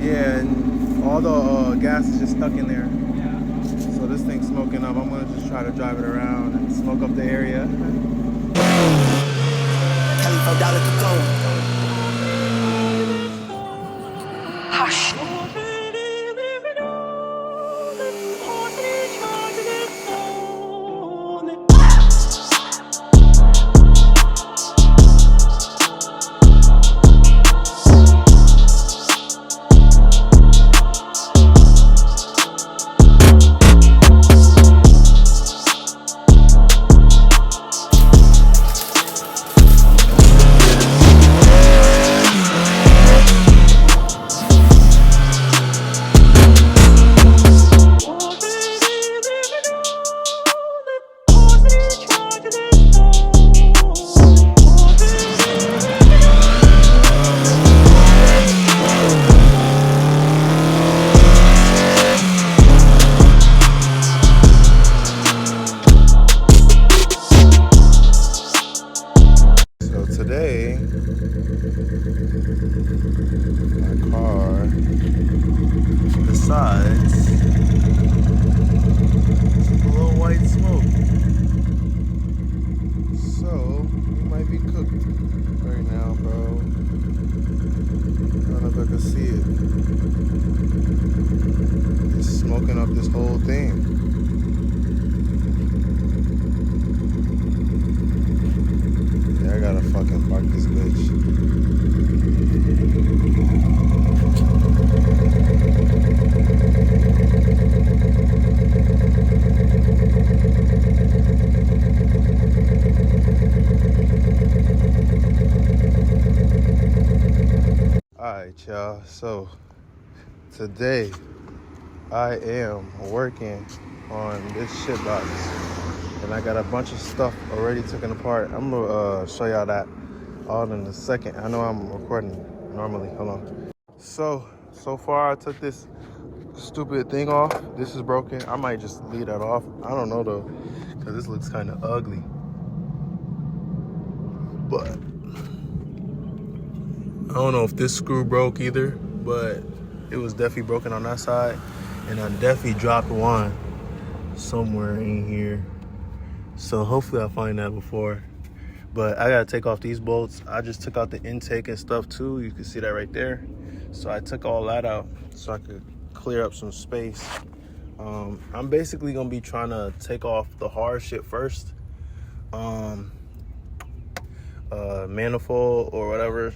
Yeah, and all the gas is just stuck in there. So this thing's smoking up. I'm gonna just try to drive it around and smoke up the area. Hush. So today, my car decides to blow white smoke. So we might be cooked right now, bro. I don't know if I can see it. It's smoking up this whole thing. Yeah, I gotta fucking park this bitch. Alright, y'all. So today I am working on this shit box. And I got a bunch of stuff already taken apart. I'm gonna show y'all that all in a second. I know I'm recording normally. Hold on. So far I took this stupid thing off. This is broken. I might just leave that off. I don't know though, because this looks kind of ugly. But I don't know if this screw broke either, but it was definitely broken on that side. And I definitely dropped one somewhere in here. So hopefully I'll find that before. But I gotta take off these bolts. I just took out the intake and stuff too. You can see that right there. So I took all that out so I could clear up some space. I'm basically gonna be trying to take off the hard shit first. Manifold or whatever.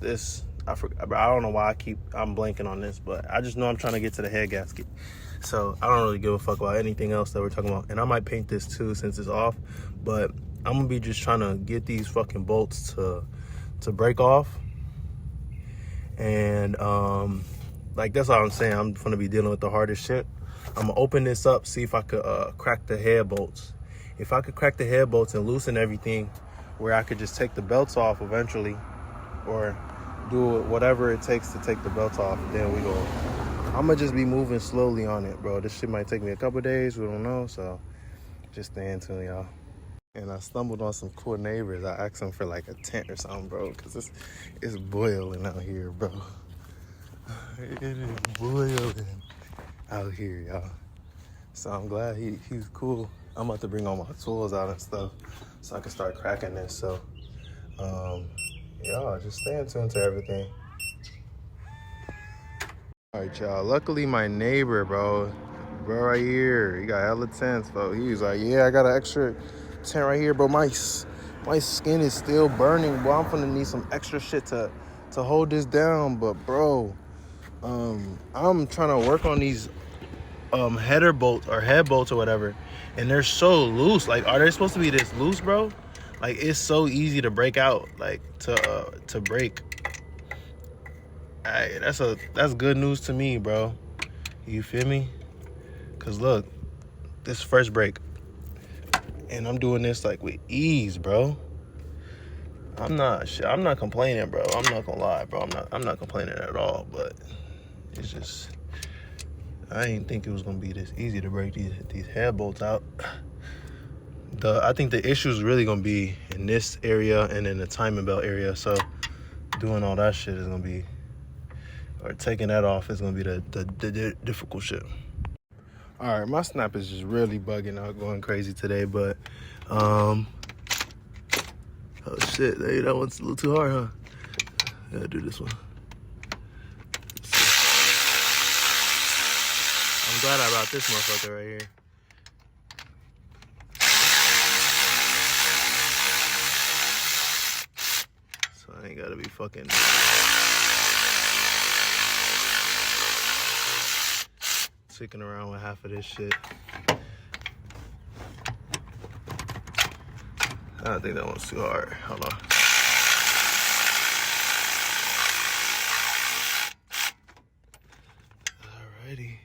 This, I don't know why I'm blanking on this, but I just know I'm trying to get to the head gasket. So I don't really give a fuck about anything else that we're talking about. And I might paint this too since it's off, but I'm gonna be just trying to get these fucking bolts to break off. And like that's all I'm saying. I'm gonna be dealing with the hardest shit. I'm gonna open this up, see if I could crack the head bolts. If I could crack the head bolts and loosen everything where I could just take the belts off eventually, or do whatever it takes to take the belts off, then we go. I'm gonna just be moving slowly on it, bro. This shit might take me a couple days, we don't know, so just stay in tune, y'all. And I stumbled on some cool neighbors. I asked them for like a tent or something, bro, because it's boiling out here, bro. It is boiling out here, y'all. So I'm glad he's cool. I'm about to bring all my tools out and stuff so I can start cracking this. So y'all just stay in tune to everything. All right, y'all. Luckily, my neighbor, bro right here, he got hella tents, bro. He was like, yeah, I got an extra tent right here, but my skin is still burning, bro. I'm gonna need some extra shit to hold this down. But bro, I'm trying to work on these header bolts or head bolts or whatever, and they're so loose. Like, are they supposed to be this loose, bro? Like, it's so easy to break out, like to break. Hey, that's good news to me, bro. You feel me? Cause look, this first break, and I'm doing this like with ease, bro. I'm not complaining, bro. I'm not gonna lie, bro. I'm not complaining at all. But it's just, I didn't think it was gonna be this easy to break these head bolts out. I think the issue is really gonna be in this area and in the timing belt area. So doing all that shit is gonna be, or taking that off is gonna be the difficult shit. All right, my snap is just really bugging out, going crazy today, but oh shit, hey, that one's a little too hard, huh? Gotta do this one. I'm glad I brought this motherfucker right here. So I ain't gotta be fucking sticking around with half of this shit. I think that one's too hard. Hold on. Alrighty.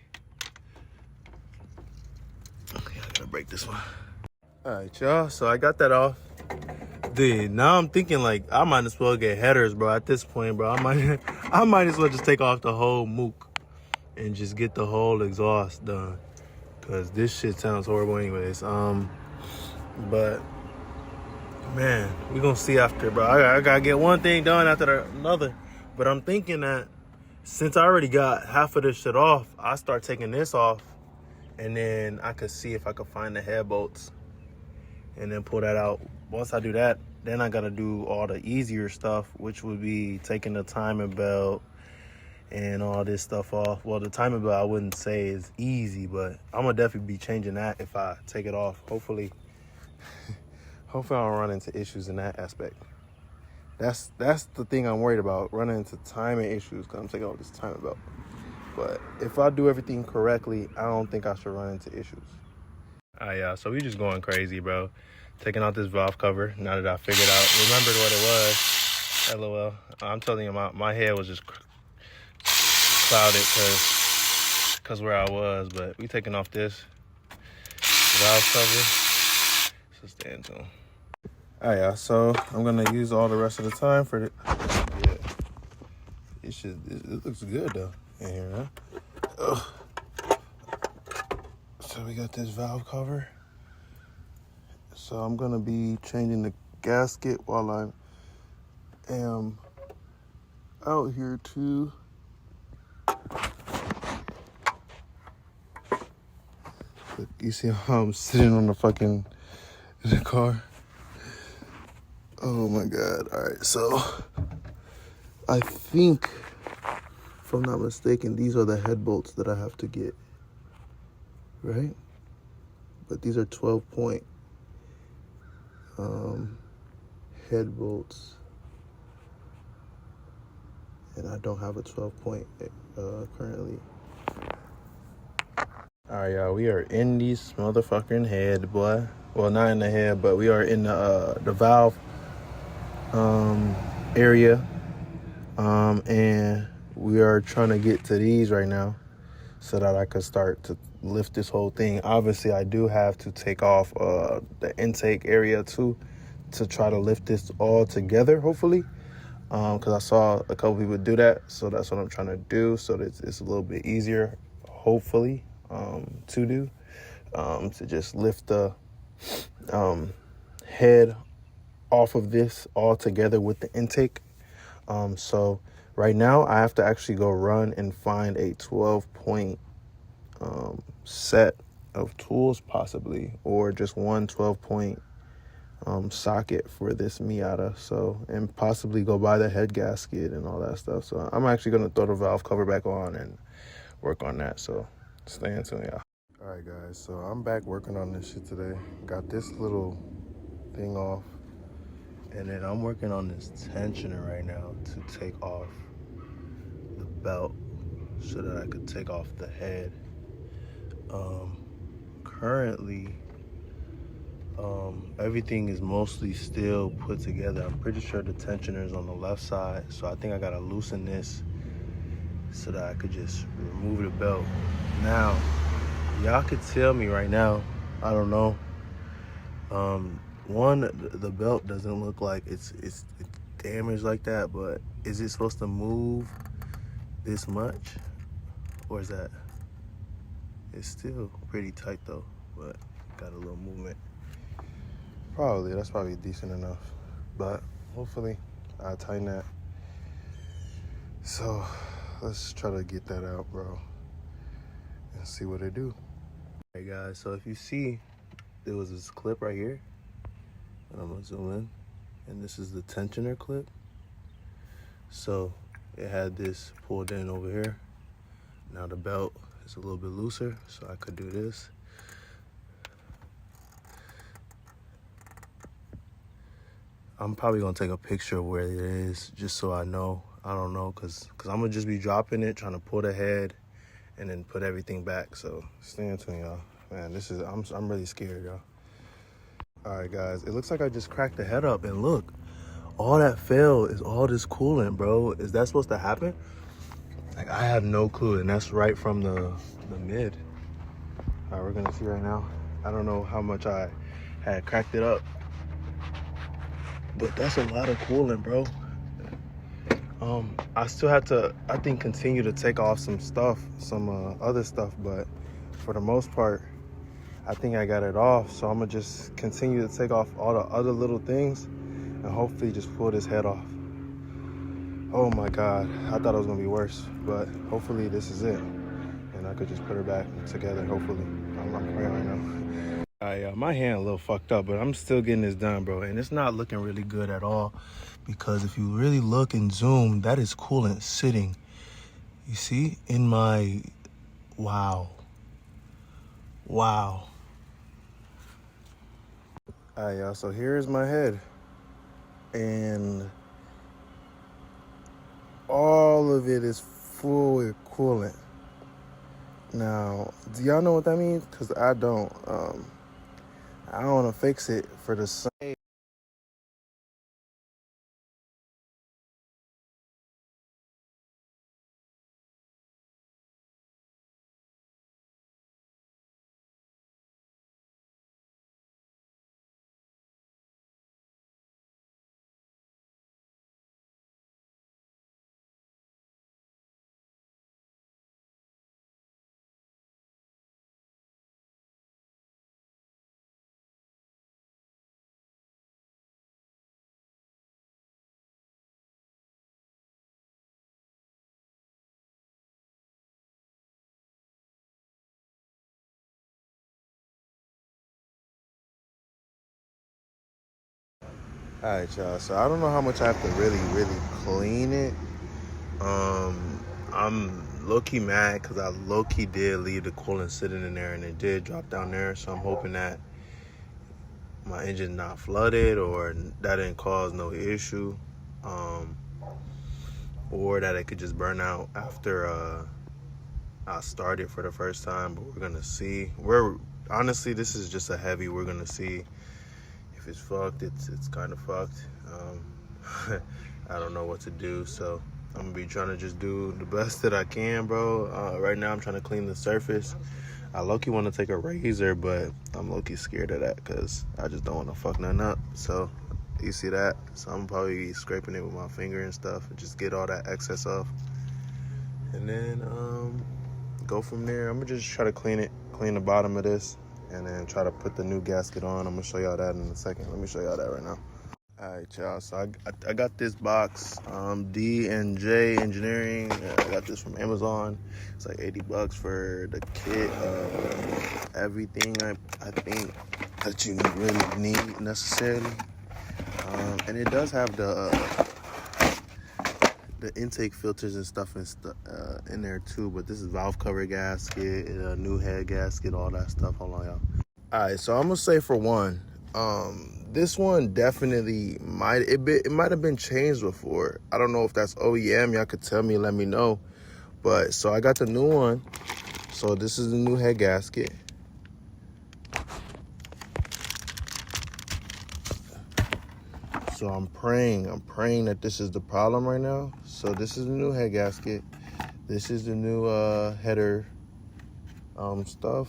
Okay, I gotta break this one. Alright, y'all. So I got that off. Dude, now I'm thinking like I might as well get headers, bro. At this point, bro, I might as well just take off the whole mook and just get the whole exhaust done. Cause this shit sounds horrible anyways. But man, we gonna see after, bro. I gotta get one thing done after another. But I'm thinking that since I already got half of this shit off, I start taking this off, and then I could see if I could find the head bolts, and then pull that out. Once I do that, then I gotta do all the easier stuff, which would be taking the timing belt and all this stuff off. Well, the timing belt I wouldn't say is easy, but I'm gonna definitely be changing that if I take it off. Hopefully I don't run into issues in that aspect. That's the thing I'm worried about, running into timing issues, because I'm taking off this timing belt. But if I do everything correctly, I don't think I should run into issues. Yeah, so we just going crazy, bro. Taking out this valve cover, now that I figured out, remembered what it was. LOL. I'm telling you, my head was just clouded because where I was, but we taking off this valve cover. So stay in tune. All right, y'all. So I'm gonna use all the rest of the time for it. Yeah, it looks good though in here, huh? Ugh. So we got this valve cover. So I'm gonna be changing the gasket while I am out here too. Look, you see how I'm sitting on the fucking in the car? Oh my God. All right, so I think, if I'm not mistaken, these are the head bolts that I have to get, right? But these are 12-point head bolts, and I don't have a 12-point currently. All right, y'all, we are in these motherfucking head, boy. Well, not in the head, but we are in the valve area, and we are trying to get to these right now so that I could start to lift this whole thing. Obviously, I do have to take off the intake area too to try to lift this all together, hopefully, because I saw a couple people do that, so that's what I'm trying to do, so that it's a little bit easier, hopefully, to do, to just lift the head off of this all together with the intake. So right now I have to actually go run and find a 12-point set of tools, possibly, or just one 12-point socket for this Miata. So, and possibly go buy the head gasket and all that stuff. So I'm actually going to throw the valve cover back on and work on that. So stay in tune, y'all. All right, guys. So I'm back working on this shit today. Got this little thing off. And then I'm working on this tensioner right now to take off the belt so that I could take off the head. Currently, everything is mostly still put together. I'm pretty sure the tensioner is on the left side, so I think I gotta loosen this so that I could just remove the belt. Now, y'all could tell me right now, I don't know. One, the belt doesn't look like it's damaged like that, but is it supposed to move this much? Or is that, it's still pretty tight though, but got a little movement. That's probably decent enough, but hopefully I'll tighten that So let's try to get that out, bro, and see what it do. Hey guys, so if you see, there was this clip right here, and I'm gonna zoom in, and this is the tensioner clip. So it had this pulled in over here. Now the belt is a little bit looser, so I could do this. I'm probably gonna take a picture of where it is just so I know. I don't know, cause I'm gonna just be dropping it, trying to pull the head and then put everything back. So stay tuned, y'all. Man, this is, I'm really scared, y'all. All right, guys, it looks like I just cracked the head up, and look, all that fell is all this coolant, bro. Is that supposed to happen? Like, I have no clue, and that's right from the mid. All right, we're gonna see right now. I don't know how much I had cracked it up, but that's a lot of coolant, bro. I still have to, I think, continue to take off some stuff, some other stuff, but for the most part, I think I got it off. So I'm gonna just continue to take off all the other little things and hopefully just pull this head off. Oh my God, I thought it was gonna be worse, but hopefully this is it. And I could just put her back together, hopefully. I'm praying right now. My hand a little fucked up, but I'm still getting this done, bro. And it's not looking really good at all, because if you really look and zoom, that is coolant sitting, you see, in my, wow. All right, y'all, so here's my head. And all of it is full with coolant. Now, do y'all know what that means? Because I don't. I don't want to fix it for the same. All right, y'all. So I don't know how much I have to really clean it. I'm low-key mad because I low-key did leave the coolant sitting in there, and it did drop down there. So I'm hoping that my engine not flooded, or that didn't cause no issue, or that it could just burn out after I started for the first time. But we're gonna see. Honestly, this is just a heavy. We're gonna see if it's fucked. It's kind of fucked. I don't know what to do, so I'm gonna be trying to just do the best that I can, bro. Right now I'm trying to clean the surface. I low-key want to take a razor, but I'm low-key scared of that because I just don't want to fuck nothing up. So you see that? So I'm probably scraping it with my finger and stuff and just get all that excess off, and then go from there. I'm gonna just try to clean the bottom of this, and then try to put the new gasket on. I'm gonna show y'all that in a second. Let me show y'all that right now. All right, y'all, so I got this box, D&J Engineering. I got this from Amazon. It's like $80 for the kit of everything I think that you really need necessarily. And it does have the intake filters and stuff in there too, but this is valve cover gasket, a new head gasket, all that stuff. Hold on, y'all. All right, so I'm gonna say, for one, this one definitely might have been changed before. I don't know if that's OEM. Y'all could tell me, let me know. But so I got the new one. So this is the new head gasket. So I'm praying that this is the problem right now. So this is the new head gasket. This is the new header stuff.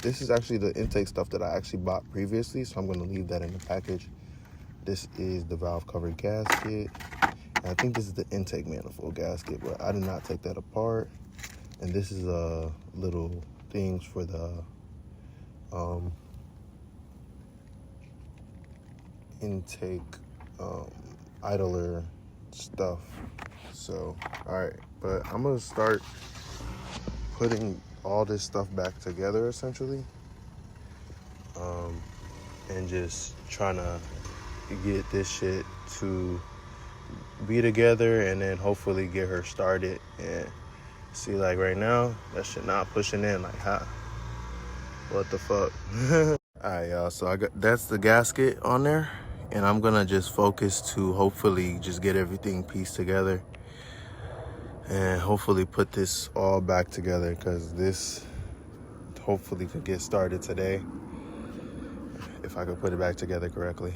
This is actually the intake stuff that I actually bought previously, so I'm going to leave that in the package. This is the valve cover gasket. And I think this is the intake manifold gasket, but I did not take that apart. And this is little things for the intake idler stuff. So, all right, but I'm gonna start putting all this stuff back together essentially, and just trying to get this shit to be together, and then hopefully get her started. And see, like right now, that shit not pushing in. Like, how? What the fuck? All right, y'all. So that's the gasket on there, and I'm gonna just focus to hopefully just get everything pieced together, and hopefully put this all back together, because this hopefully could get started today if I could put it back together correctly.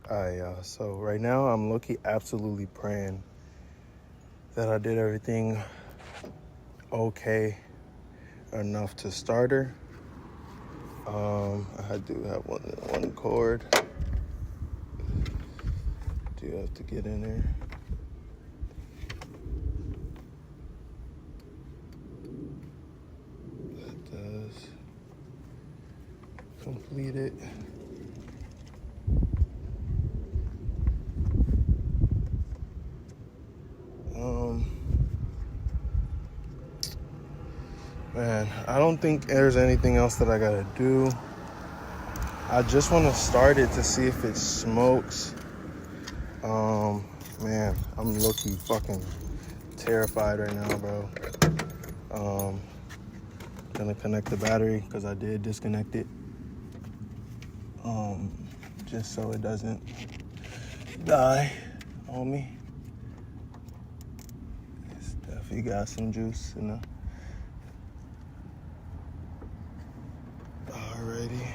All right, y'all. So right now I'm low-key absolutely praying that I did everything okay enough to start her. I do have one cord. Do have to get in there. That does complete it. Man, I don't think there's anything else that I gotta do. I just want to start it to see if it smokes. Man, I'm low-key fucking terrified right now, bro. Gonna connect the battery because I did disconnect it. Just so it doesn't die on me. It's definitely got some juice in the. Alrighty.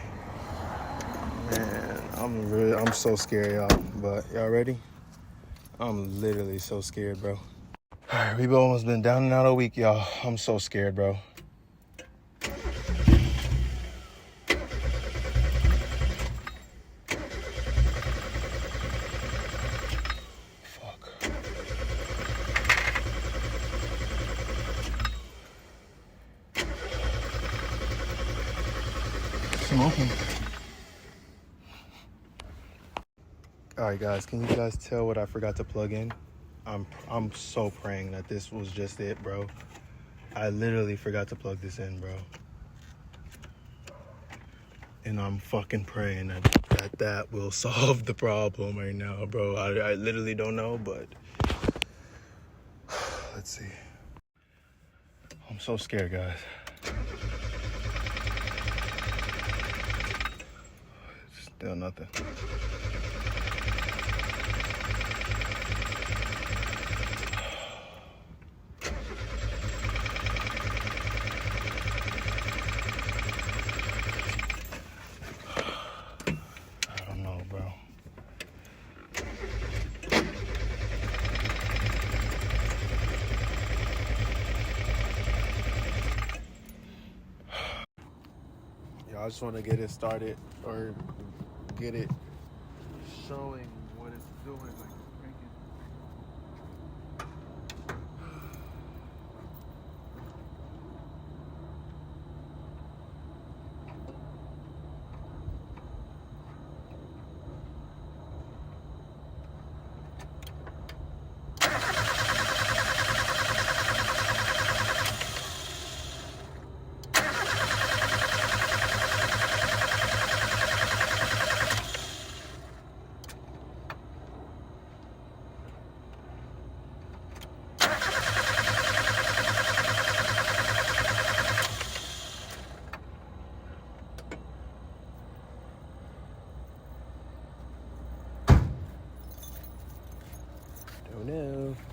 Man, I'm so scared, y'all. But y'all ready? I'm literally so scared, bro. Alright, we've almost been down and out a week, y'all. I'm so scared, bro. Fuck. Smoking. Alright, guys, can you guys tell what I forgot to plug in? I'm so praying that this was just it, bro. I literally forgot to plug this in, bro. And I'm fucking praying that will solve the problem right now, bro. I literally don't know, but let's see. I'm so scared, guys. Still nothing. I don't know, bro. I just want to get it started, or get it showing what it's doing, like it's cranking. Don't know.